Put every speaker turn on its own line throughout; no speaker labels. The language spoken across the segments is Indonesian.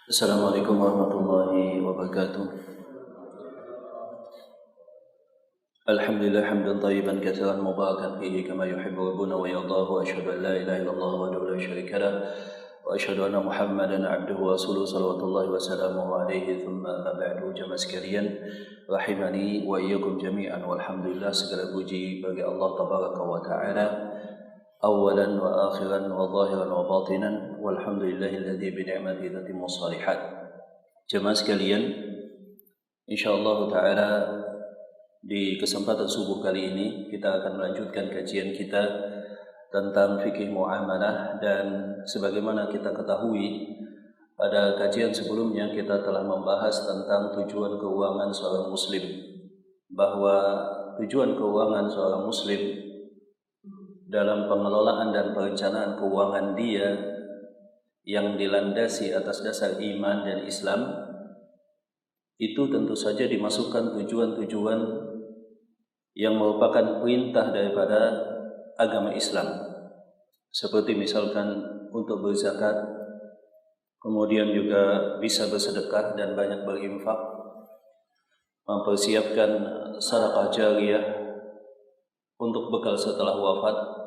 Assalamualaikum warahmatullahi wabarakatuh. Alhamdulillah hamdan tayyiban katsiran mubarakan fihi kama yuhibbu rabbuna wa yardahu wa asyhadu an la ilaha illallah wahdahu la syarika lah wa asyhadu anna Muhammadan abduhu wa rasuluhu salawatullahi wa salamuhu alaihi thumma amma ba'du. Jamaah sekalian rahimani wa iyyakum jami'an, walhamdulillah, segala puji bagi Allah tabaraka wa taala awalan wa akhiran wa zahiran wa batinan, walhamdulillahilladzi bi ni'matihi tatimmu shalihat. Jemaah sekalian, insyaallah taala di kesempatan subuh kali ini kita akan melanjutkan kajian kita tentang fikih muamalah. Dan sebagaimana kita ketahui, pada kajian sebelumnya kita telah membahas tentang tujuan keuangan seorang muslim, bahwa tujuan keuangan seorang muslim dalam pengelolaan dan perencanaan keuangan dia yang dilandasi atas dasar iman dan Islam itu tentu saja dimasukkan tujuan-tujuan yang merupakan perintah daripada agama Islam, seperti misalkan untuk berzakat, kemudian juga bisa bersedekah dan banyak berinfak, mempersiapkan sedekah jariyah untuk bekal setelah wafat.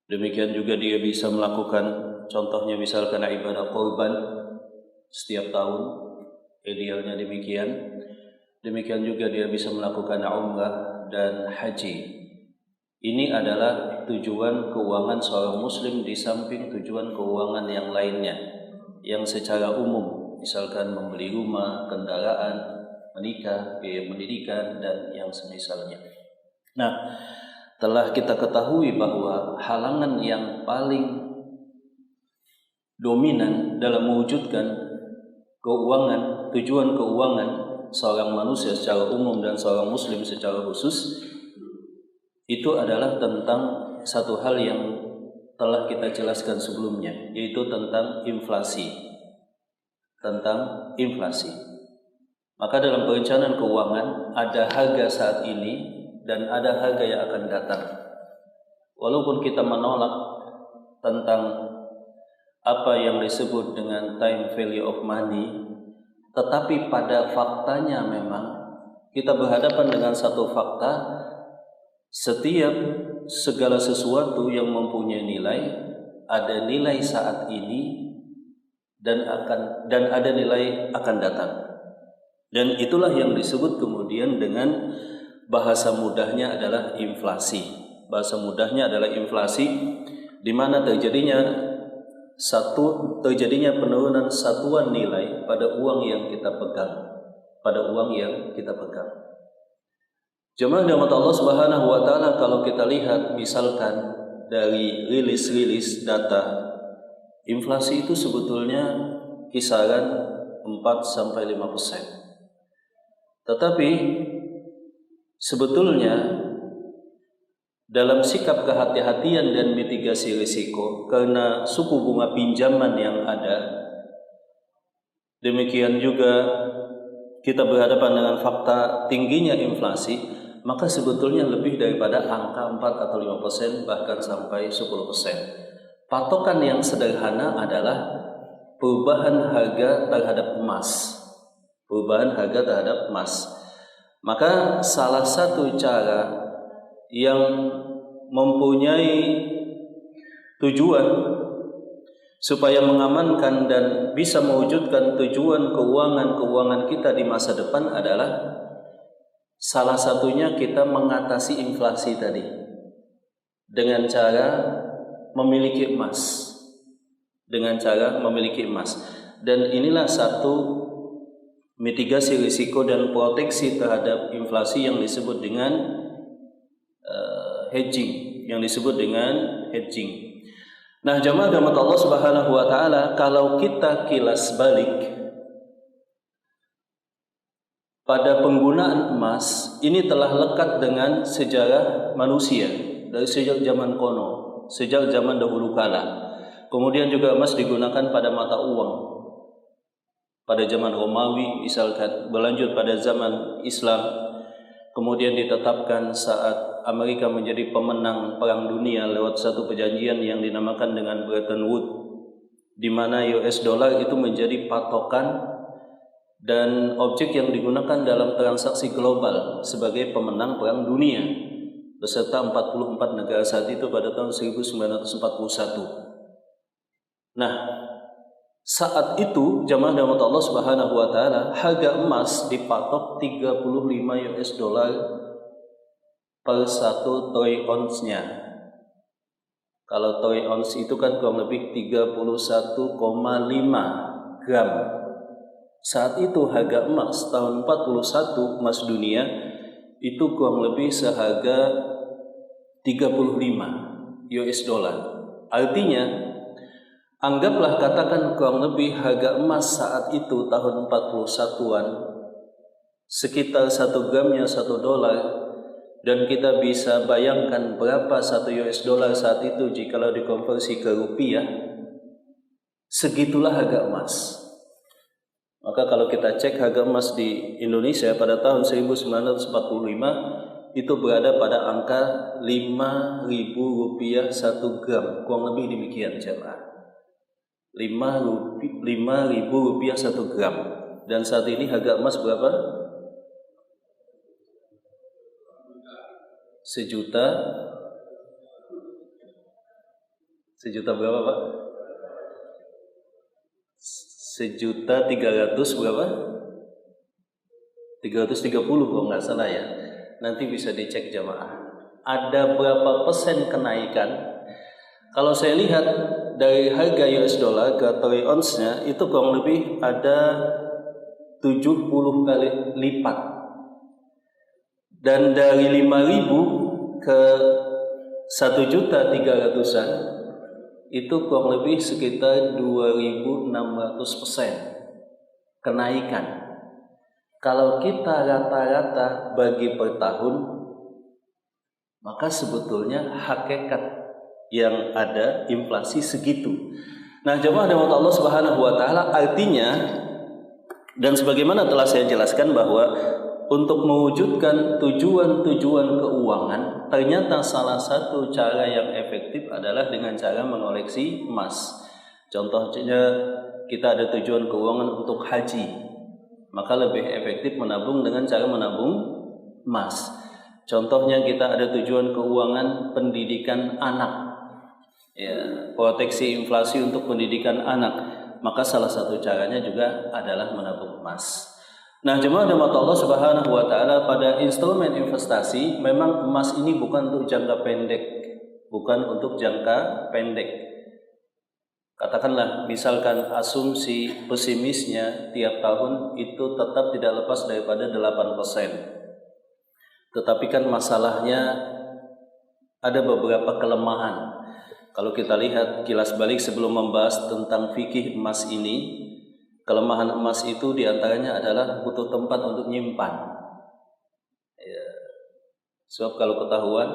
Demikian juga dia bisa melakukan, contohnya misalkan ibadah kurban setiap tahun, idealnya demikian. Demikian juga dia bisa melakukan umrah dan haji. Ini adalah tujuan keuangan seorang muslim di samping tujuan keuangan yang lainnya yang secara umum, misalkan membeli rumah, kendaraan, menikah, biaya pendidikan, dan yang semisalnya. Nah, telah kita ketahui bahwa halangan yang paling dominan dalam mewujudkan keuangan, tujuan keuangan seorang manusia secara umum dan seorang muslim secara khusus, itu adalah tentang satu hal yang telah kita jelaskan sebelumnya, yaitu tentang inflasi. Tentang inflasi. Maka dalam perencanaan keuangan ada harga saat ini dan ada harga yang akan datang. Walaupun kita menolak tentang apa yang disebut dengan time value of money, tetapi pada faktanya memang kita berhadapan dengan satu fakta, setiap segala sesuatu yang mempunyai nilai, ada nilai saat ini dan ada nilai akan datang. Dan itulah yang disebut kemudian dengan bahasa mudahnya adalah inflasi. Bahasa mudahnya adalah inflasi, di mana terjadinya penurunan satuan nilai pada uang yang kita pegang. Jemaah rahmat Allah Subhanahu wa taala, kalau kita lihat misalkan dari rilis data, inflasi itu sebetulnya kisaran 4-5%. Tetapi sebetulnya dalam sikap kehati-hatian dan mitigasi risiko karena suku bunga pinjaman yang ada, demikian juga kita berhadapan dengan fakta tingginya inflasi, maka sebetulnya lebih daripada angka 4 atau 5%, bahkan sampai 10%. Patokan yang sederhana adalah perubahan harga terhadap emas. Maka salah satu cara yang mempunyai tujuan supaya mengamankan dan bisa mewujudkan tujuan keuangan kita di masa depan adalah salah satunya kita mengatasi inflasi tadi dengan cara memiliki emas. Dan inilah satu mitigasi risiko dan proteksi terhadap inflasi yang disebut dengan hedging. Nah, jamaah rahmat Allah Subhanahu wa taala, kalau kita kilas balik pada penggunaan emas, ini telah lekat dengan sejarah manusia dari sejak zaman kuno, sejak zaman dahulu kala. Kemudian juga emas digunakan pada mata uang pada zaman Romawi, misalkan, berlanjut pada zaman Islam, kemudian ditetapkan saat Amerika menjadi pemenang perang dunia lewat satu perjanjian yang dinamakan dengan Bretton Woods. di mana US dollar itu menjadi patokan dan objek yang digunakan dalam transaksi global sebagai pemenang Perang Dunia beserta 44 negara saat itu pada tahun 1941. Nah, saat itu jamaah rahmat Allah Subhanahu wa taala, harga emas dipatok 35 US dollar per 1 troy ounce-nya. Kalau troy ounce itu kan kurang lebih 31,5 gram. Saat itu harga emas tahun 41 emas dunia itu kurang lebih seharga 35 US dollar. Artinya, anggaplah katakan kurang lebih harga emas saat itu tahun 41-an sekitar 1 gramnya 1 dolar, dan kita bisa bayangkan berapa 1 US dollar saat itu jikalau dikonversi ke rupiah, segitulah harga emas. Maka kalau kita cek harga emas di Indonesia pada tahun 1945 itu berada pada angka Rp5.000 1 gram, kurang lebih demikian jemaah. Rp5.000 1 gram. Dan saat ini harga emas berapa? Sejuta berapa, Pak? 1.300 berapa? 330 kalau nggak salah ya. Nanti bisa dicek jamaah. Ada berapa persen kenaikan? Kalau saya lihat dari harga US dollar ke troy ounce-nya itu kurang lebih ada 70 kali lipat. Dan dari 5.000 ke 1.300.000-an itu kurang lebih sekitar 2.600% kenaikan. Kalau kita rata-rata bagi per tahun, maka sebetulnya hakikat yang ada inflasi segitu. Nah, jemaah rahmat Allah Subhanahu wa taala, artinya dan sebagaimana telah saya jelaskan bahwa untuk mewujudkan tujuan-tujuan keuangan, ternyata salah satu cara yang efektif adalah dengan cara mengoleksi emas. Contohnya kita ada tujuan keuangan untuk haji, maka lebih efektif menabung dengan cara menabung emas. Contohnya kita ada tujuan keuangan pendidikan anak, ya, proteksi inflasi untuk pendidikan anak, maka salah satu caranya juga adalah menabung emas. Nah, jemaah rahmat Allah Subhanahu wa taala, pada instrumen investasi memang emas ini bukan untuk jangka pendek, Katakanlah misalkan asumsi pesimisnya tiap tahun itu tetap tidak lepas daripada 8%. Tetapi kan masalahnya ada beberapa kelemahan. Kalau kita lihat kilas balik sebelum membahas tentang fikih emas ini, kelemahan emas itu diantaranya adalah butuh tempat untuk nyimpan. Ya. Sebab kalau ketahuan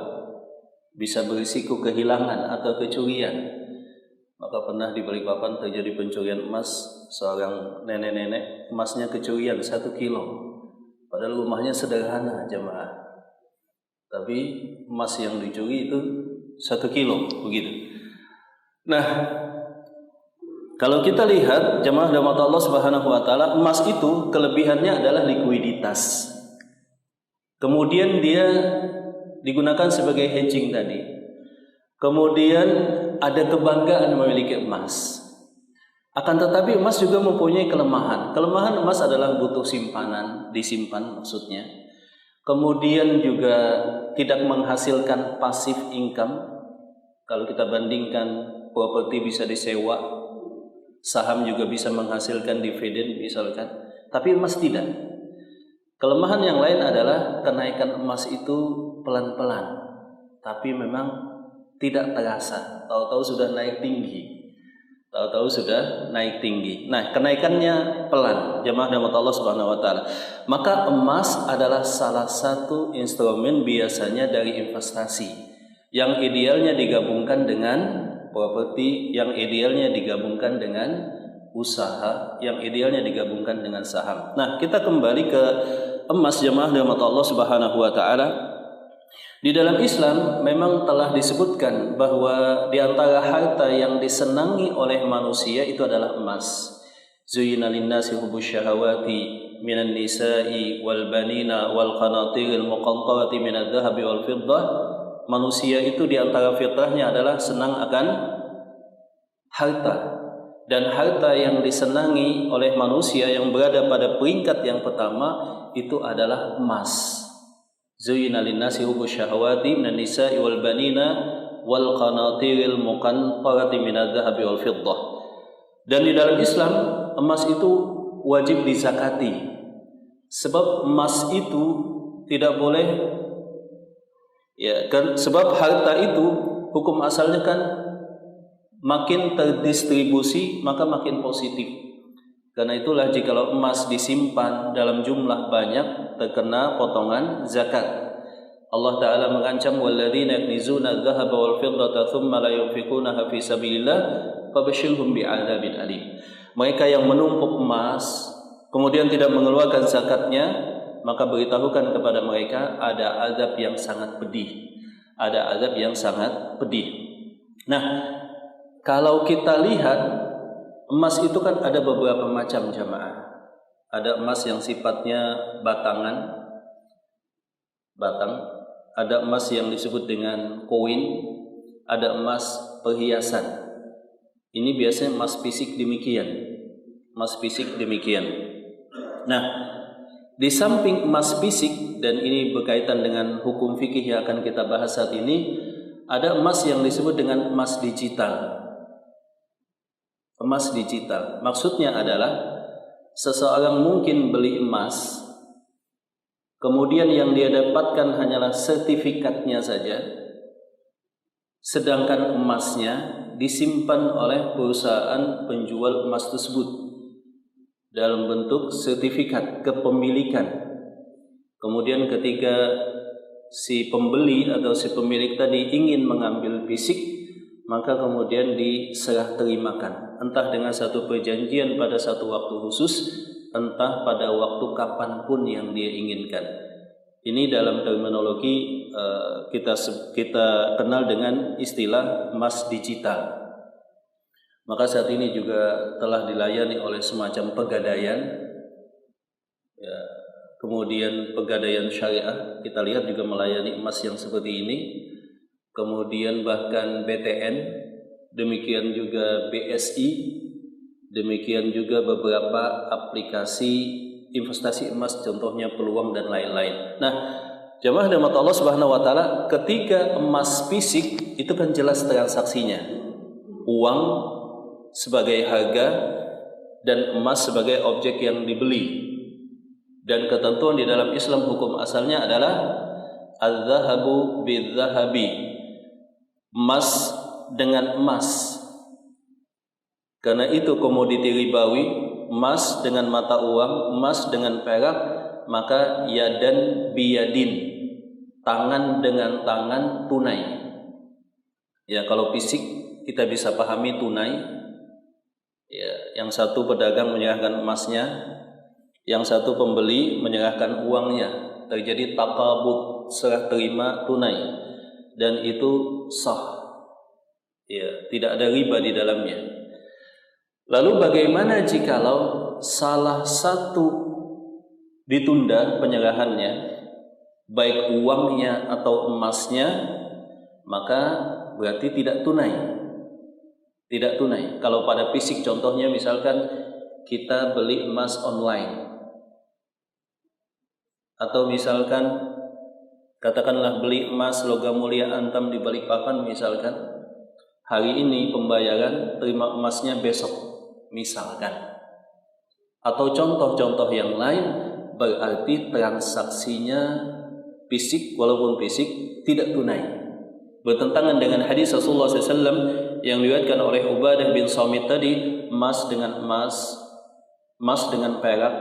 bisa berisiko kehilangan atau kecurian. Maka pernah di Balikpapan terjadi pencurian emas, seorang nenek-nenek emasnya kecurian 1 kilo. Padahal rumahnya sederhana jemaah. Tapi emas yang dicuri itu 1 kilo begitu. Nah, kalau kita lihat jemaah rahmat Allah Subhanahu wa taala, emas itu kelebihannya adalah likuiditas. Kemudian dia digunakan sebagai hedging tadi. Kemudian ada kebanggaan memiliki emas. Akan tetapi emas juga mempunyai kelemahan. Kelemahan emas adalah butuh simpanan, disimpan maksudnya. Kemudian juga tidak menghasilkan passive income. Kalau kita bandingkan, properti bisa disewa, saham juga bisa menghasilkan dividen misalkan, tapi emas tidak. Kelemahan yang lain adalah kenaikan emas itu pelan-pelan, tapi memang tidak terasa. Tahu-tahu sudah naik tinggi. Nah, kenaikannya pelan. Jemaah rahmat Allah Subhanahu wa taala. Maka emas adalah salah satu instrumen biasanya dari investasi yang idealnya digabungkan dengan properti, yang idealnya digabungkan dengan usaha, yang idealnya digabungkan dengan saham. Nah, kita kembali ke emas jemaah rahmat Allah Subhanahu wa taala. Di dalam Islam memang telah disebutkan bahwa di antara harta yang disenangi oleh manusia itu adalah emas. Zuyyina lin-nasi hubbus syahawati minan nisa'i wal banina wal qanatiril muqantarati minadh dhahabi wal fiddah. Manusia itu di antara fitrahnya adalah senang akan harta, dan harta yang disenangi oleh manusia yang berada pada peringkat yang pertama itu adalah emas. Zuyyina lin-nasi hubbus syahawati minan nisa'i wal banina wal qanatiril muqantarati minadh dhahabi wal fiddah. Dan di dalam Islam emas itu wajib dizakati. Sebab emas itu tidak boleh, ya kan, sebab harta itu hukum asalnya kan makin terdistribusi maka makin positif. Karena itulah jikalau emas disimpan dalam jumlah banyak terkena potongan zakat. Allah Ta'ala mengancam walladzina yaknizuna adh-dhahaba wal fiddata thumma la yunfiqunaha fi sabilillah fabashshirhum bi'adzabin alim. Mereka yang menumpuk emas kemudian tidak mengeluarkan zakatnya, maka beritahukan kepada mereka ada azab yang sangat pedih. Ada azab yang sangat pedih. Nah, kalau kita lihat emas itu kan ada beberapa macam jamaah. Ada emas yang sifatnya batang. Ada emas yang disebut dengan koin. Ada emas perhiasan. Ini biasanya emas fisik demikian. Nah, di samping emas fisik, dan ini berkaitan dengan hukum fikih yang akan kita bahas saat ini, ada emas yang disebut dengan emas digital. Emas digital maksudnya adalah seseorang mungkin beli emas, kemudian yang dia dapatkan hanyalah sertifikatnya saja, sedangkan emasnya disimpan oleh perusahaan penjual emas tersebut dalam bentuk sertifikat kepemilikan. Kemudian ketika si pembeli atau si pemilik tadi ingin mengambil fisik, maka kemudian diserah terimakan, entah dengan satu perjanjian pada satu waktu khusus, entah pada waktu kapanpun yang dia inginkan. Ini dalam terminologi kita kenal dengan istilah emas digital. Maka saat ini juga telah dilayani oleh semacam pegadaian, ya, kemudian pegadaian syariah kita lihat juga melayani emas yang seperti ini. Kemudian bahkan BTN, demikian juga BSI, demikian juga beberapa aplikasi investasi emas, contohnya Peluang dan lain-lain. Nah, jamaah rahmat Allah Subhanahu wa taala, ketika emas fisik itu kan jelas transaksinya. Uang sebagai harga dan emas sebagai objek yang dibeli. Dan ketentuan di dalam Islam hukum asalnya adalah adz-dzahabu bidz-dzahabi, emas dengan emas. Karena itu komoditi ribawi, emas dengan mata uang, emas dengan perak, maka yadan biyadin, tangan dengan tangan tunai. Ya, kalau fisik kita bisa pahami tunai. Ya, yang satu pedagang menyerahkan emasnya, yang satu pembeli menyerahkan uangnya. Terjadi taqabud, serah terima tunai, dan itu sah. Ya, tidak ada riba di dalamnya. Lalu bagaimana jikalau salah satu ditunda penyerahannya, baik uangnya atau emasnya, maka berarti tidak tunai. Tidak tunai. Kalau pada fisik contohnya misalkan kita beli emas online, atau misalkan katakanlah beli emas logam mulia antam di Balikpapan misalkan, hari ini pembayaran, terima emasnya besok misalkan. Atau contoh-contoh yang lain, berarti transaksinya fisik, walaupun fisik tidak tunai. Bertentangan dengan hadis Rasulullah SAW yang diriwayatkan oleh Ubadah bin Samit tadi, emas dengan emas, emas dengan perak,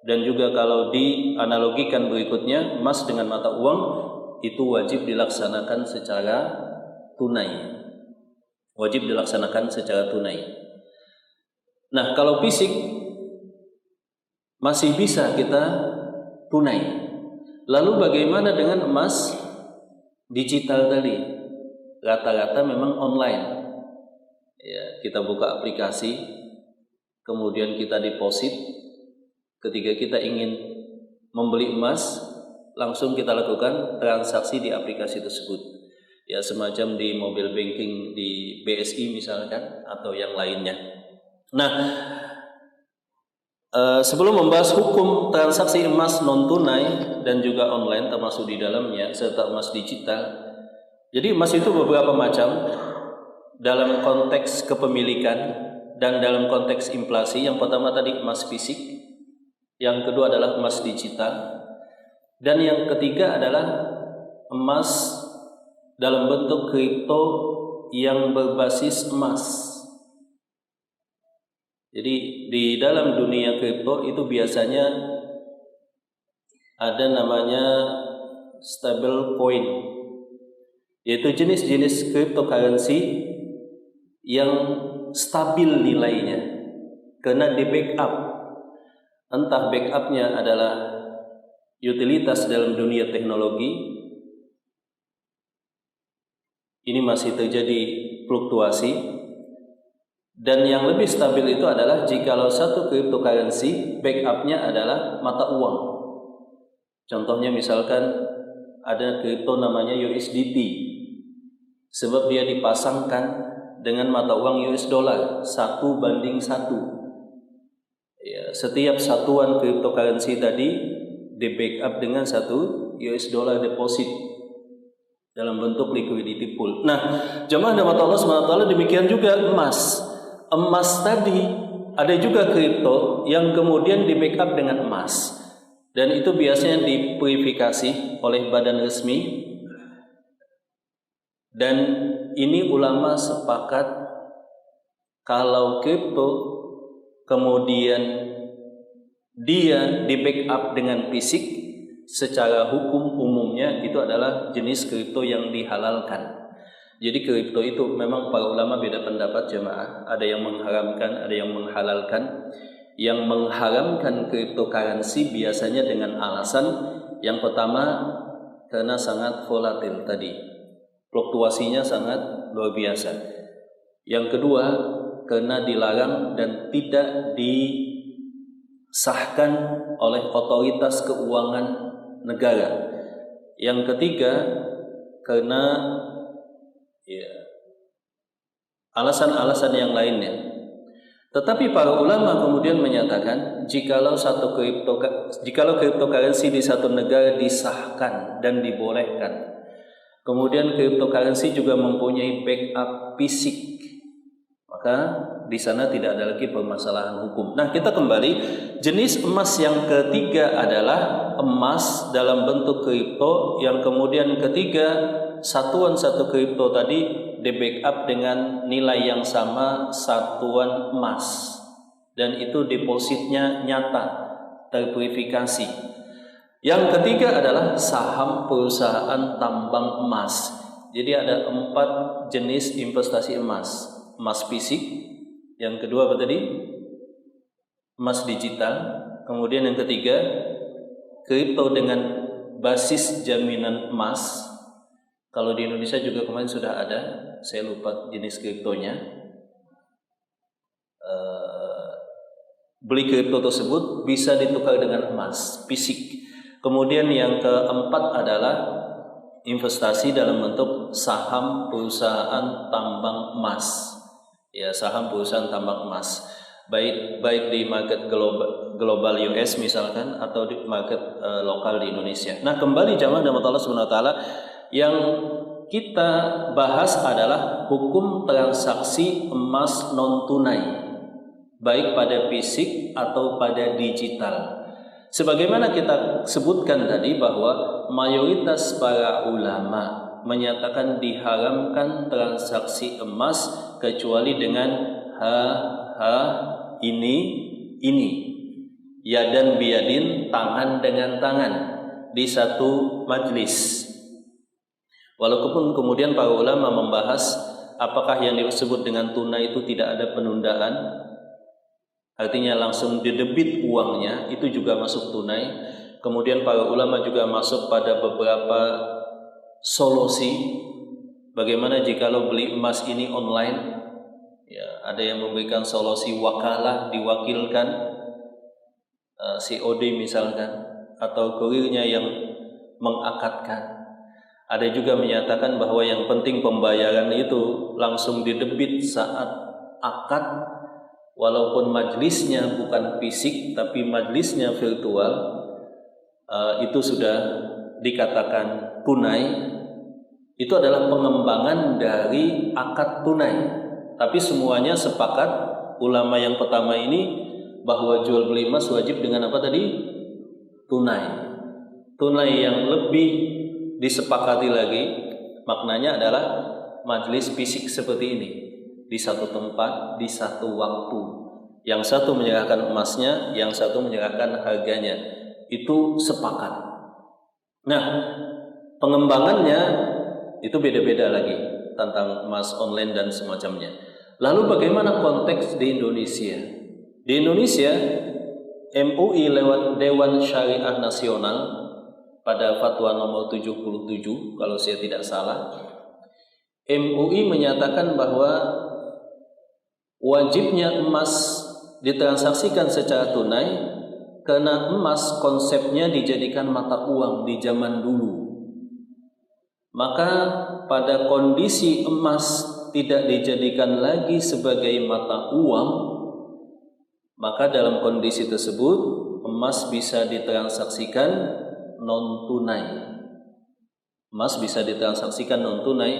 dan juga kalau dianalogikan berikutnya, emas dengan mata uang, itu wajib dilaksanakan secara tunai. Wajib dilaksanakan secara tunai. Nah, kalau fisik masih bisa kita tunai. Lalu bagaimana dengan emas? digital tadi rata-rata memang online. Ya, kita buka aplikasi, kemudian kita deposit. Ketika kita ingin membeli emas, langsung kita lakukan transaksi di aplikasi tersebut. Ya, semacam di mobile banking di BSI misalkan atau yang lainnya. Nah, sebelum membahas hukum transaksi emas non tunai dan juga online termasuk di dalamnya serta emas digital. Jadi emas itu beberapa macam dalam konteks kepemilikan dan dalam konteks inflasi. Yang pertama tadi emas fisik, yang kedua adalah emas digital, dan yang ketiga adalah emas dalam bentuk kripto yang berbasis emas. Jadi di dalam dunia kripto itu biasanya ada namanya stable coin, yaitu jenis-jenis cryptocurrency yang stabil nilainya karena di backup. Entah backupnya adalah utilitas dalam dunia teknologi, ini masih terjadi fluktuasi, dan yang lebih stabil itu adalah jikalau satu cryptocurrency backupnya adalah mata uang. Contohnya misalkan ada kripto namanya USDT, sebab dia dipasangkan dengan mata uang US dollar 1:1. Ya, setiap satuan cryptocurrency tadi di backup dengan 1 US dollar deposit dalam bentuk liquidity pool. Nah, jemaah rahmat Allah SWT, demikian juga emas. Emas tadi ada juga kripto yang kemudian di backup dengan emas, dan itu biasanya dipurifikasi oleh badan resmi. Dan ini ulama sepakat kalau kripto kemudian dia di backup dengan fisik, secara hukum umumnya itu adalah jenis kripto yang dihalalkan. Jadi kripto itu memang para ulama beda pendapat jemaah. Ada yang mengharamkan, ada yang menghalalkan. Yang mengharamkan cryptocurrency biasanya dengan alasan yang pertama karena sangat volatil tadi, fluktuasinya sangat luar biasa. Yang kedua karena dilarang dan tidak disahkan oleh otoritas keuangan negara. Yang ketiga karena alasan-alasan yang lainnya. Tetapi para ulama kemudian menyatakan jikalau cryptocurrency di satu negara disahkan dan dibolehkan, kemudian cryptocurrency juga mempunyai backup fisik, maka di sana tidak ada lagi permasalahan hukum. Nah, kita kembali, jenis emas yang ketiga adalah emas dalam bentuk kripto, yang kemudian ketiga satuan satu kripto tadi di backup dengan nilai yang sama satuan emas, dan itu depositnya nyata, terverifikasi. Yang ketiga adalah saham perusahaan tambang emas. Jadi ada 4 jenis investasi emas. Emas fisik, yang kedua apa tadi? Emas digital. Kemudian yang ketiga kripto dengan basis jaminan emas. Kalau di Indonesia juga kemarin sudah ada, saya lupa jenis kriptonya. Beli kripto tersebut bisa ditukar dengan emas fisik. Kemudian yang keempat adalah investasi dalam bentuk saham perusahaan tambang emas. Ya, saham perusahaan tambang emas. Baik di market global US misalkan atau di market lokal di Indonesia. Nah, kembali jamaah rahmat Allah Subhanahu wa taala, yang kita bahas adalah hukum transaksi emas non tunai, baik pada fisik atau pada digital. Sebagaimana kita sebutkan tadi bahwa mayoritas para ulama menyatakan diharamkan transaksi emas kecuali dengan ini yadan biyadin, tangan dengan tangan di satu majlis. Walaupun kemudian para ulama membahas apakah yang disebut dengan tunai itu tidak ada penundaan, artinya langsung didebit uangnya, itu juga masuk tunai. Kemudian para ulama juga masuk pada beberapa solusi bagaimana jikalau beli emas ini online. Ya, ada yang memberikan solusi wakalah, diwakilkan COD misalkan, atau kurirnya yang mengakadkan. Ada juga menyatakan bahwa yang penting pembayaran itu langsung didebit saat akad, walaupun majlisnya bukan fisik tapi majlisnya virtual, itu sudah dikatakan tunai. Itu adalah pengembangan dari akad tunai. Tapi semuanya sepakat, ulama yang pertama ini, bahwa jual beli emas wajib dengan apa tadi? Tunai. Tunai yang lebih disepakati lagi, maknanya adalah majlis fisik seperti ini, di satu tempat, di satu waktu. Yang satu menyerahkan emasnya, yang satu menyerahkan harganya. Itu sepakat. Nah, pengembangannya itu beda-beda lagi tentang emas online dan semacamnya. Lalu bagaimana konteks di Indonesia? Di Indonesia, MUI lewat Dewan Syariah Nasional pada fatwa nomor 77 kalau saya tidak salah, MUI menyatakan bahwa wajibnya emas ditransaksikan secara tunai karena emas konsepnya dijadikan mata uang di zaman dulu. Maka pada kondisi emas tidak dijadikan lagi sebagai mata uang, maka dalam kondisi tersebut emas bisa ditransaksikan non tunai. Emas bisa ditransaksikan non tunai.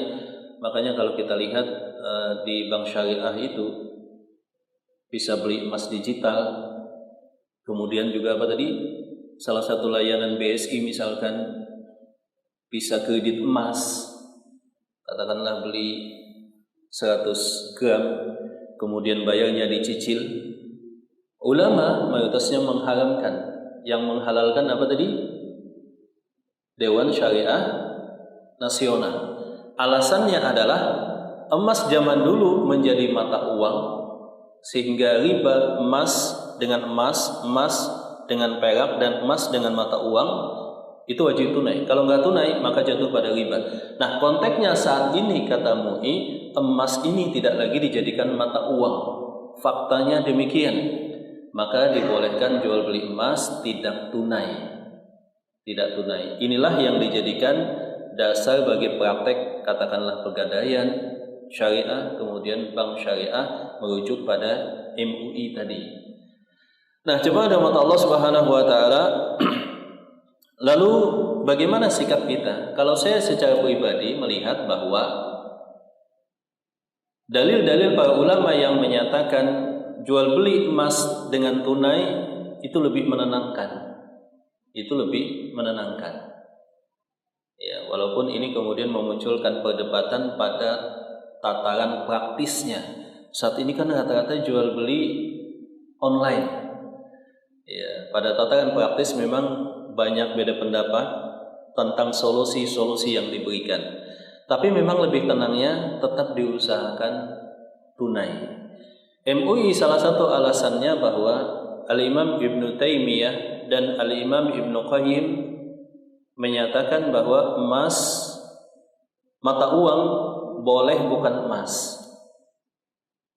Makanya kalau kita lihat di bank syariah itu bisa beli emas digital. Kemudian juga apa tadi? Salah satu layanan BSI misalkan bisa kredit emas, katakanlah beli 100 gram, kemudian bayarnya dicicil. Ulama mayoritasnya mengharamkan. Yang menghalalkan apa tadi? Dewan Syariah Nasional. Alasannya adalah emas zaman dulu menjadi mata uang, sehingga riba emas dengan emas, emas dengan perak, dan emas dengan mata uang itu wajib tunai. Kalau nggak tunai maka jatuh pada riba. Nah, konteksnya saat ini kata MUI, emas ini tidak lagi dijadikan mata uang. Faktanya demikian. Maka dibolehkan jual beli emas tidak tunai. Tidak tunai. Inilah yang dijadikan dasar bagi praktek katakanlah pegadaian syariah, kemudian bank syariah merujuk pada MUI tadi. Nah, coba ada mata Allah Subhanahu wa taala. Lalu bagaimana sikap kita? Kalau saya secara pribadi melihat bahwa dalil-dalil para ulama yang menyatakan jual beli emas dengan tunai itu lebih menenangkan. Itu lebih menenangkan. Ya, walaupun ini kemudian memunculkan perdebatan pada tataran praktisnya. Saat ini kan rata-rata jual beli online. Ya, pada tataran praktis memang banyak beda pendapat tentang solusi-solusi yang diberikan. Tapi memang lebih tenangnya tetap diusahakan tunai. MUI salah satu alasannya bahwa Al-Imam Ibnu Taimiyah dan Al-Imam Ibnu Qayyim menyatakan bahwa emas mata uang boleh bukan emas,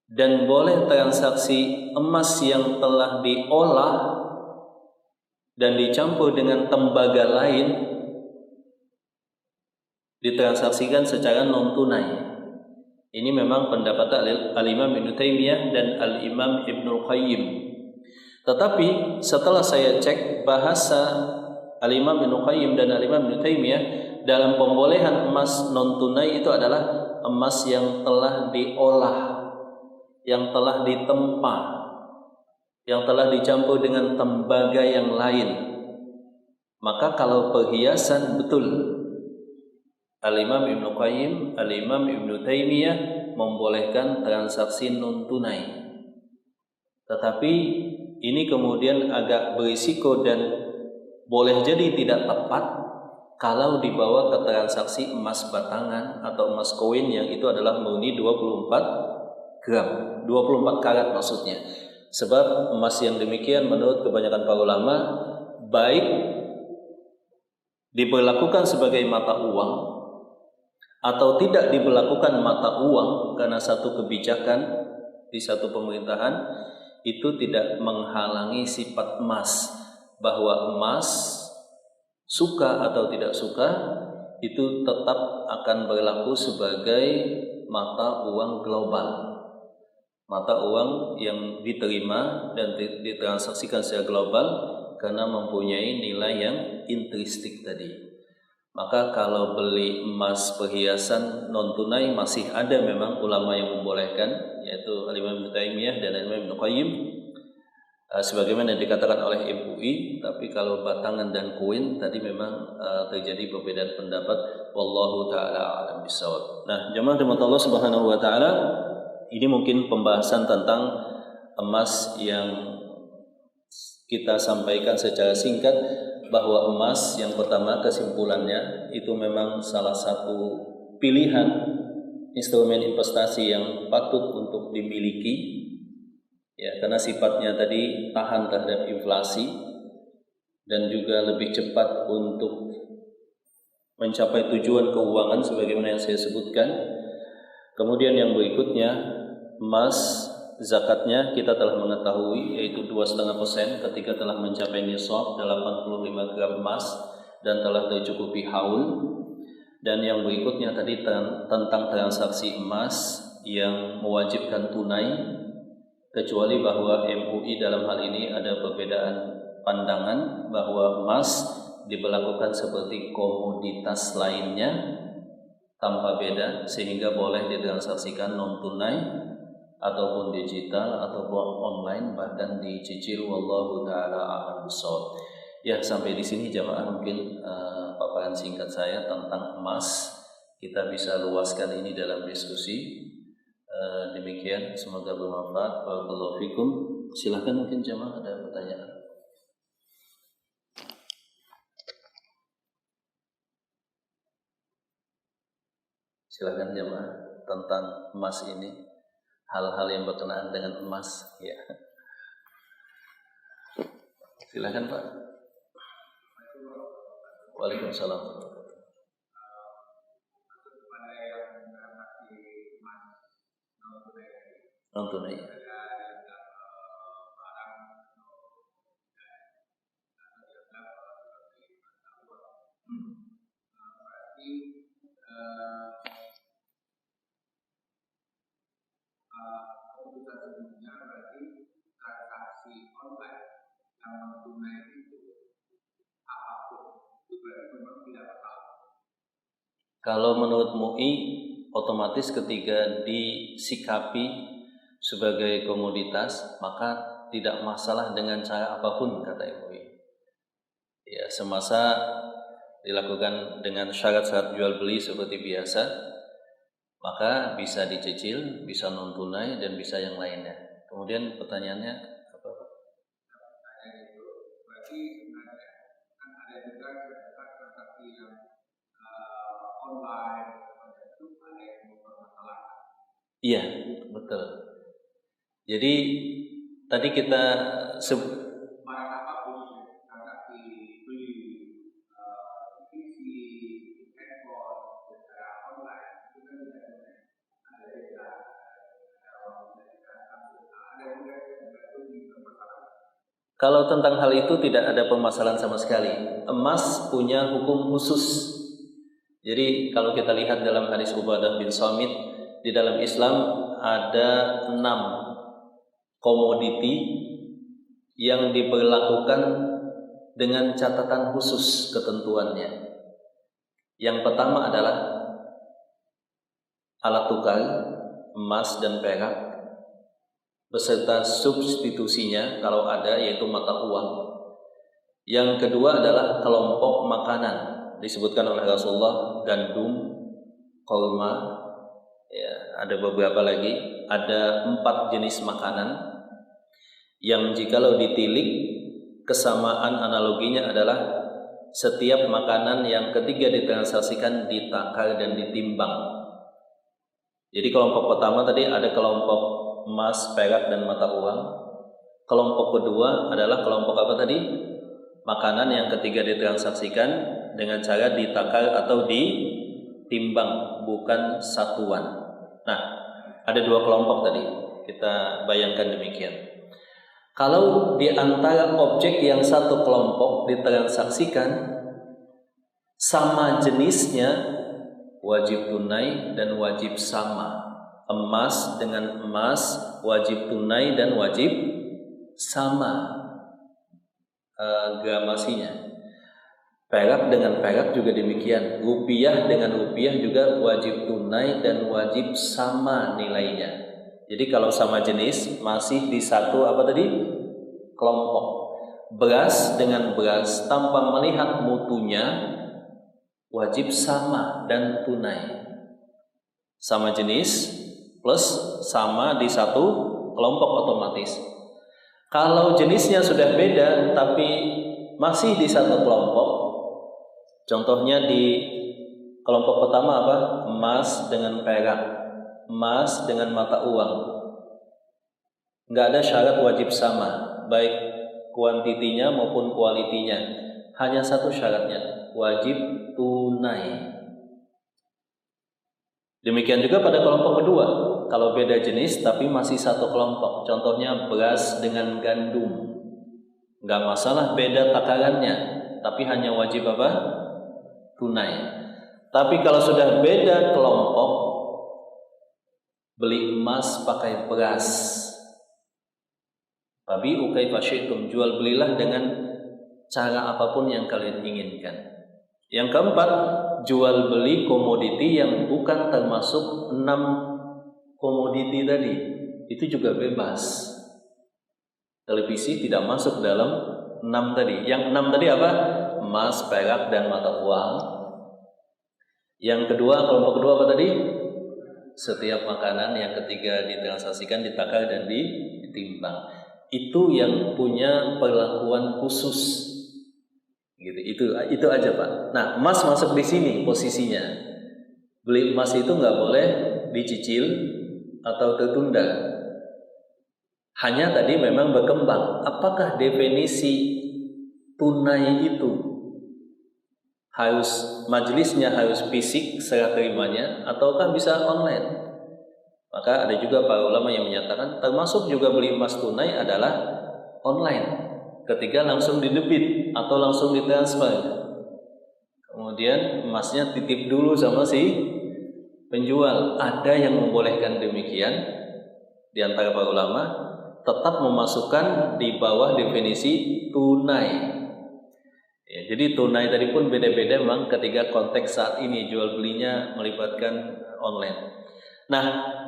dan boleh transaksi emas yang telah diolah dan dicampur dengan tembaga lain ditransaksikan secara non tunai. Ini memang pendapat Al-Imam Ibnu Taimiyah dan Al-Imam Ibnu Qayyim. Tetapi setelah saya cek bahasa Al-Imam Ibnu Qayyim dan Al-Imam Ibnu Taimiyah dalam pembolehan emas non tunai itu adalah emas yang telah diolah, yang telah ditempa, yang telah dicampur dengan tembaga yang lain. Maka kalau perhiasan, betul Al-Imam Ibnu Qayyim, Al-Imam Ibnu Taimiyah membolehkan transaksi non tunai. Tetapi ini kemudian agak berisiko dan boleh jadi tidak tepat kalau dibawa ke transaksi emas batangan atau emas koin yang itu adalah murni 24 gram, 24 karat maksudnya. Sebab emas yang demikian menurut kebanyakan para ulama baik diperlakukan sebagai mata uang atau tidak diberlakukan mata uang karena satu kebijakan di satu pemerintahan, itu tidak menghalangi sifat emas, bahwa emas suka atau tidak suka itu tetap akan berlaku sebagai mata uang global, mata uang yang diterima dan ditransaksikan secara global karena mempunyai nilai yang intristik tadi. Maka kalau beli emas perhiasan non tunai masih ada memang ulama yang membolehkan, yaitu Al-Imam Ibnu Taimiyah dan Al-Imam Ibnu Qayyim, sebagaimana dikatakan oleh MUI. Tapi kalau batangan dan koin tadi memang terjadi perbedaan pendapat. Wallahu taala a'lam bishawab. Nah, jemaah rahmat Allah Subhanahu wa taala, ini mungkin pembahasan tentang emas yang kita sampaikan secara singkat, bahwa emas yang pertama kesimpulannya itu memang salah satu pilihan instrumen investasi yang patut untuk dimiliki, ya, karena sifatnya tadi tahan terhadap inflasi dan juga lebih cepat untuk mencapai tujuan keuangan sebagaimana yang saya sebutkan. Kemudian yang berikutnya, emas zakatnya kita telah mengetahui, yaitu 2,5% ketika telah mencapai nisab 85 gram emas dan telah tercukupi haul. Dan yang berikutnya tadi tentang transaksi emas yang mewajibkan tunai, kecuali bahwa MUI dalam hal ini ada perbedaan pandangan bahwa emas diberlakukan seperti komoditas lainnya tanpa beda, sehingga boleh ditransaksikan non tunai ataupun digital ataupun online, bahkan dicicil. Wallahu taala a'lam bishawab. Ya, sampai di sini jamaah mungkin paparan singkat saya tentang emas. Kita bisa luaskan ini dalam diskusi. Demikian, semoga bermanfaat. Barakallahu fikum. Silahkan mungkin jamaah ada pertanyaan. Silahkan jamaah tentang emas ini, hal-hal yang berkenaan dengan emas, ya. Silakan Pak. Waalaikumsalam. Non tunai. Kalau menurut MUI, otomatis ketika disikapi sebagai komoditas, maka tidak masalah dengan cara apapun, kata MUI. Ya, semasa dilakukan dengan syarat-syarat jual beli seperti biasa, maka bisa dicicil, bisa non tunai, dan bisa yang lainnya. Kemudian pertanyaannya apa? Berarti kan ada juga transaksi yang online, itu ada yang mempermasalahkan. Iya, betul. Jadi tadi kita barang apapun, transaksi beli PC, handphone secara online, itu kan tidak ada data, ada juga itu dipermasalahkan. Kalau tentang hal itu tidak ada permasalahan sama sekali. Emas punya hukum khusus. Jadi kalau kita lihat dalam hadis Ubadah bin Samit, di dalam Islam ada 6 komoditi yang diberlakukan dengan catatan khusus ketentuannya. Yang pertama adalah alat tukar, emas dan perak, beserta substitusinya kalau ada, yaitu mata uang. Yang kedua adalah kelompok makanan, disebutkan oleh Rasulullah, gandum, korma, ya, ada beberapa lagi. Ada 4 jenis makanan yang jikalau ditilik, kesamaan analoginya adalah setiap makanan yang ketiga ditransaksikan ditakar dan ditimbang. Jadi kelompok pertama tadi ada kelompok emas, perak, dan mata uang. Kelompok kedua adalah kelompok apa tadi? Makanan yang ketiga ditransaksikan dengan cara ditakar atau timbang, bukan satuan. Nah, ada dua kelompok tadi. Kita bayangkan demikian. Kalau di antara objek yang satu kelompok ditransaksikan sama jenisnya, wajib tunai dan wajib sama. Emas dengan emas wajib tunai dan wajib sama gramasinya. Perak dengan perak juga demikian. Rupiah dengan rupiah juga wajib tunai dan wajib sama nilainya. Jadi kalau sama jenis masih di satu apa tadi? Kelompok. Beras dengan beras tanpa melihat mutunya wajib sama dan tunai. Sama jenis plus sama di satu kelompok otomatis. Kalau jenisnya sudah beda tapi masih di satu kelompok, contohnya di kelompok pertama apa? Emas dengan perak, emas dengan mata uang. Nggak ada syarat wajib sama, baik kuantitinya maupun kualitinya. Hanya satu syaratnya, wajib tunai. Demikian juga pada kelompok kedua, kalau beda jenis tapi masih satu kelompok. Contohnya beras dengan gandum, nggak masalah beda takarannya, tapi hanya wajib apa? Tunai. Tapi kalau sudah beda kelompok, beli emas pakai beras, tabi'u kaifa syi'tum, jual belilah dengan cara apapun yang kalian inginkan. Yang keempat, jual beli komoditi yang bukan termasuk 6 komoditi tadi, itu juga bebas. Televisi tidak masuk dalam 6 tadi. Yang 6 tadi apa? Emas, perak, dan mata uang. Yang kedua, kelompok kedua apa tadi? Setiap makanan. Yang ketiga, ditransaksikan, ditakar, dan ditimbang. Itu yang punya perlakuan khusus. Gitu. Itu aja Pak. Nah, emas masuk di sini posisinya. Beli emas itu nggak boleh dicicil atau tertunda. Hanya tadi memang berkembang. Apakah definisi tunai itu harus majelisnya harus fisik serah terimanya ataukah bisa online? Maka ada juga para ulama yang menyatakan termasuk juga beli emas tunai adalah online. Ketika langsung didebit atau langsung ditransfer, kemudian emasnya titip dulu sama si penjual. Ada yang membolehkan demikian di antara para ulama, tetap memasukkan di bawah definisi tunai. Ya, jadi tunai tadi pun beda-beda memang ketika konteks saat ini jual belinya melibatkan online. Nah,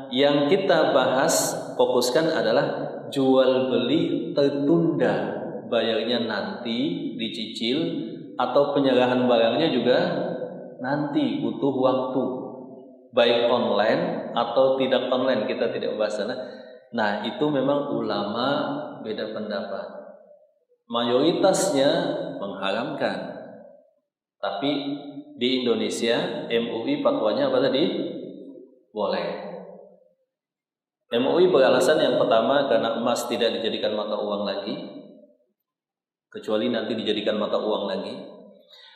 yang kita bahas fokuskan adalah jual beli tertunda, bayarnya nanti dicicil atau penyerahan barangnya juga nanti, butuh waktu, baik online atau tidak online, kita tidak bahas sana. Nah, itu memang ulama beda pendapat. Mayoritasnya mengharamkan. Tapi di Indonesia MUI fatwanya apa tadi? Boleh. MUI beralasan yang pertama karena emas tidak dijadikan mata uang lagi, kecuali nanti dijadikan mata uang lagi.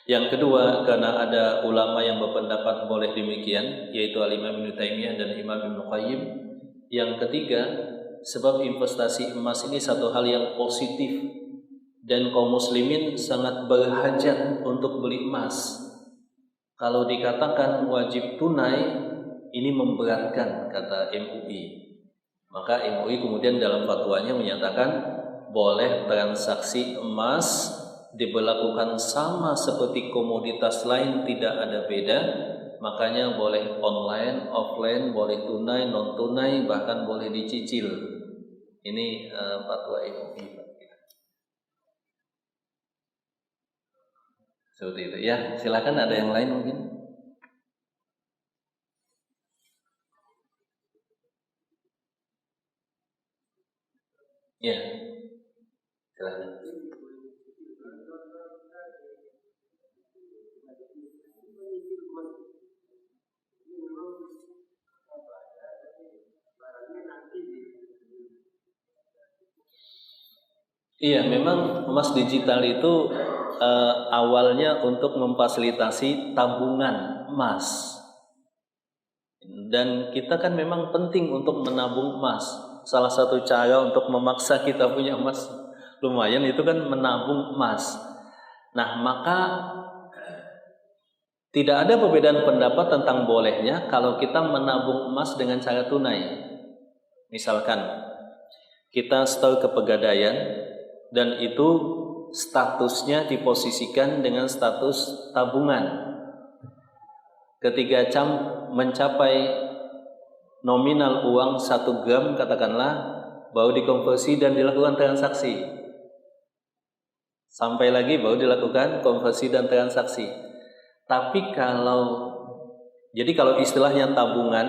Yang kedua, karena ada ulama yang berpendapat boleh demikian, yaitu Al-Imam Ibnu Taimiyah dan Imam Ibnu Qayyim. Yang ketiga, sebab investasi emas ini satu hal yang positif dan kaum muslimin sangat berhajat untuk beli emas. Kalau dikatakan wajib tunai, ini memberatkan, kata MUI. Maka MUI kemudian dalam fatwanya menyatakan boleh transaksi emas diberlakukan sama seperti komoditas lain, tidak ada beda. Makanya boleh online, offline, boleh tunai, non tunai, bahkan boleh dicicil. Ini fatwa MUI. Seperti itu. Ya, silakan ada yang lain mungkin. Ya, silakan. Iya, memang emas digital itu awalnya untuk memfasilitasi tabungan emas. Dan kita kan memang penting untuk menabung emas. Salah satu cara untuk memaksa kita punya emas lumayan itu kan menabung emas. Nah, maka tidak ada perbedaan pendapat tentang bolehnya kalau kita menabung emas dengan cara tunai. Misalkan kita setor ke Pegadaian dan itu statusnya diposisikan dengan status tabungan. Ketika mencapai nominal uang 1 gram katakanlah, baru dikonversi dan dilakukan transaksi. Sampai lagi baru dilakukan konversi dan transaksi. Tapi kalau istilahnya tabungan,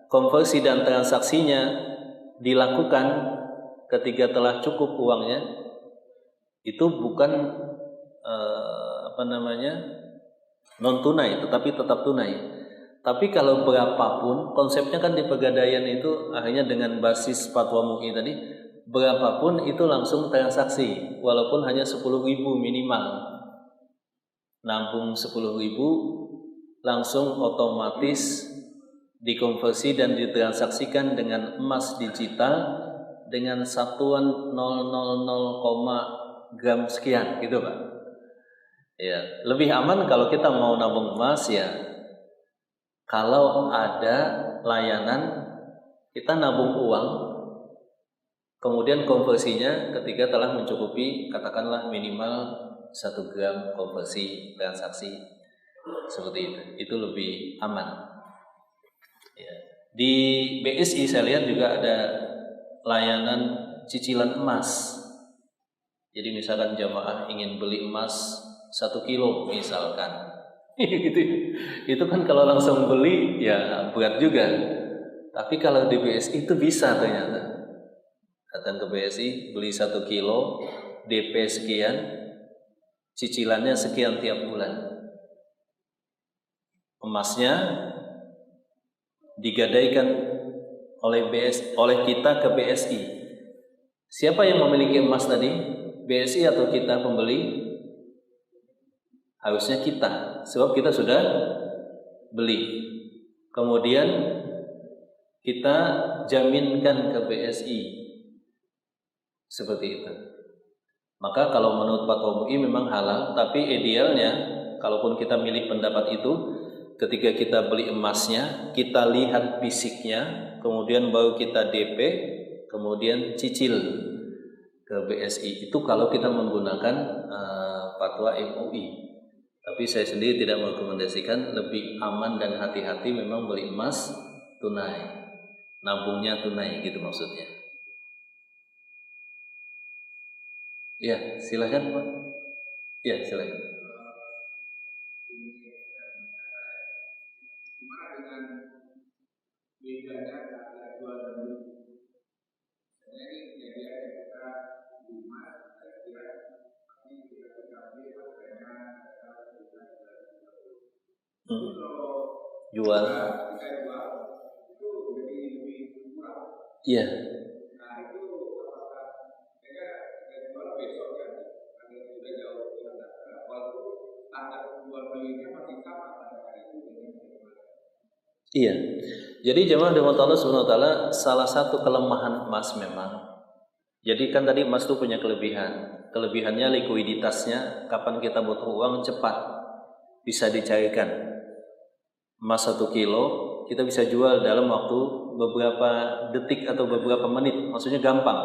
konversi dan transaksinya dilakukan ketika telah cukup uangnya, itu bukan non tunai, tetapi tetap tunai. Tapi kalau berapapun, konsepnya kan di Pegadaian itu akhirnya dengan basis fatwa MUI tadi, berapapun itu langsung transaksi, walaupun hanya 10.000 minimal. Nabung 10.000 langsung otomatis dikonversi dan ditransaksikan dengan emas digital dengan satuan 000, gram sekian gitu Pak. Ya, lebih aman kalau kita mau nabung emas ya kalau ada layanan kita nabung uang kemudian konversinya ketika telah mencukupi katakanlah minimal 1 gram konversi transaksi seperti itu lebih aman. Ya. Di BSI saya lihat juga ada layanan cicilan emas. Jadi misalkan jamaah ingin beli emas 1 kilo misalkan, itu kan kalau langsung beli ya berat juga. Tapi kalau di BSI itu bisa ternyata. Datang ke BSI beli 1 kilo, DP sekian, cicilannya sekian tiap bulan. Emasnya digadaikan oleh kita ke BSI. Siapa yang memiliki emas tadi? BSI atau kita pembeli? Harusnya kita, sebab kita sudah beli. Kemudian kita jaminkan ke BSI. Seperti itu. Maka kalau menurut fatwa MUI memang halal, tapi idealnya kalaupun kita milih pendapat itu, ketika kita beli emasnya, kita lihat fisiknya, kemudian baru kita DP, kemudian cicil ke BSI. Itu kalau kita menggunakan fatwa MUI. Tapi saya sendiri tidak merekomendasikan, lebih aman dan hati-hati memang beli emas tunai, nabungnya tunai gitu maksudnya. Ya, silakan Pak. Ya, silakan. Jual. Iya. Iya. Jadi jemaah dirahmati Allah Subhanahu wa taala, salah satu kelemahan emas memang. Jadi kan tadi emas itu punya kelebihan. Kelebihannya likuiditasnya, kapan kita butuh uang cepat bisa dicarikan. Emas 1 kilo kita bisa jual dalam waktu beberapa detik atau beberapa menit, maksudnya gampang.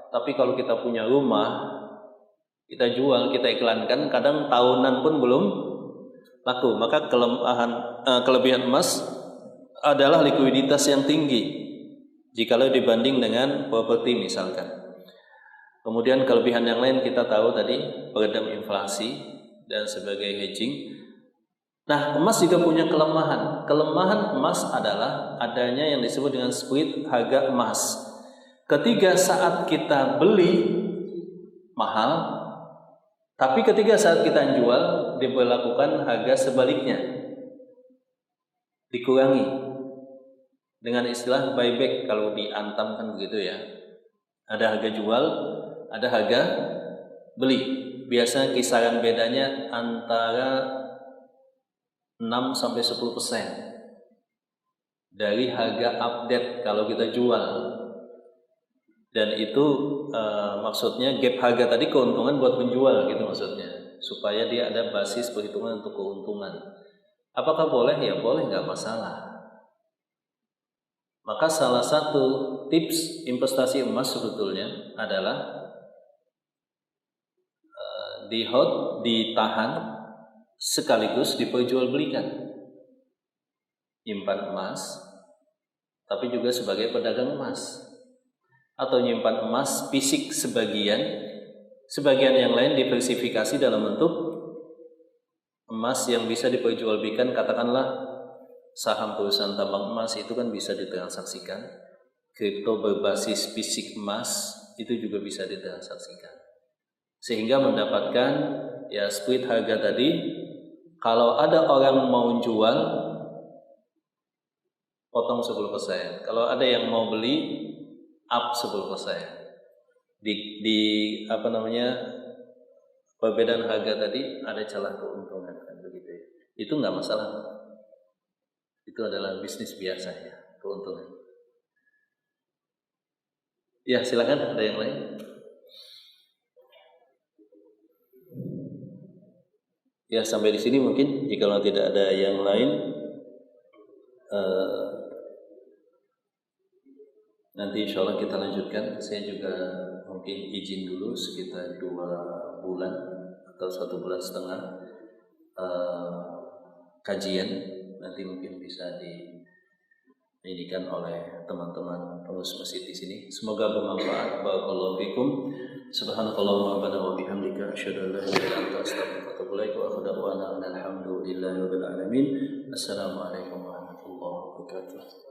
Tapi kalau kita punya rumah, kita jual, kita iklankan, kadang tahunan pun belum laku. Maka kelebihan emas adalah likuiditas yang tinggi jikalau dibanding dengan properti misalkan. Kemudian kelebihan yang lain kita tahu tadi, peredam inflasi dan sebagai hedging. Nah, emas juga punya kelemahan. Kelemahan emas adalah adanya yang disebut dengan split harga emas. Ketika saat kita beli mahal, tapi ketika saat kita jual diberlakukan harga sebaliknya, dikurangi dengan istilah buyback kalau di Antam kan begitu ya. Ada harga jual, ada harga beli. Biasanya kisaran bedanya antara 6-10%. dari harga update kalau kita jual. Dan itu maksudnya gap harga tadi keuntungan buat penjual gitu maksudnya, supaya dia ada basis perhitungan untuk keuntungan. Apakah boleh? Ya boleh, nggak masalah. Maka salah satu tips investasi emas sebetulnya adalah di hold, ditahan, sekaligus diperjualbelikan. Nyimpan emas, tapi juga sebagai pedagang emas. Atau nyimpan emas fisik sebagian yang lain diversifikasi dalam bentuk emas yang bisa diperjualbelikan. Katakanlah saham perusahaan tambang emas itu kan bisa ditransaksikan, kripto berbasis fisik emas itu juga bisa ditransaksikan, sehingga mendapatkan ya split harga tadi. Kalau ada orang mau jual, potong 10%. Kalau ada yang mau beli, up 10%. Di perbedaan harga tadi ada celah keuntungan kan begitu ya. Itu nggak masalah. Itu adalah bisnis biasa ya, keuntungan. Ya, silakan, ada yang lain. Ya, sampai di sini mungkin. Jika tidak ada yang lain, nanti insya Allah kita lanjutkan. Saya juga mungkin izin dulu sekitar 2 bulan atau 1,5 bulan kajian. Nanti mungkin bisa diinikan oleh teman-teman pengurus masjid di sini. Semoga bermanfaat. Barakallahu fikum. Subhanakallahumma wa bihamdika asyhadu an la ilaha illa anta astaghfiruka wa atubu ilaik wa akhiru da'wana alhamdulillahi rabbil alamin. Assalamualaikum warahmatullahi wabarakatuh.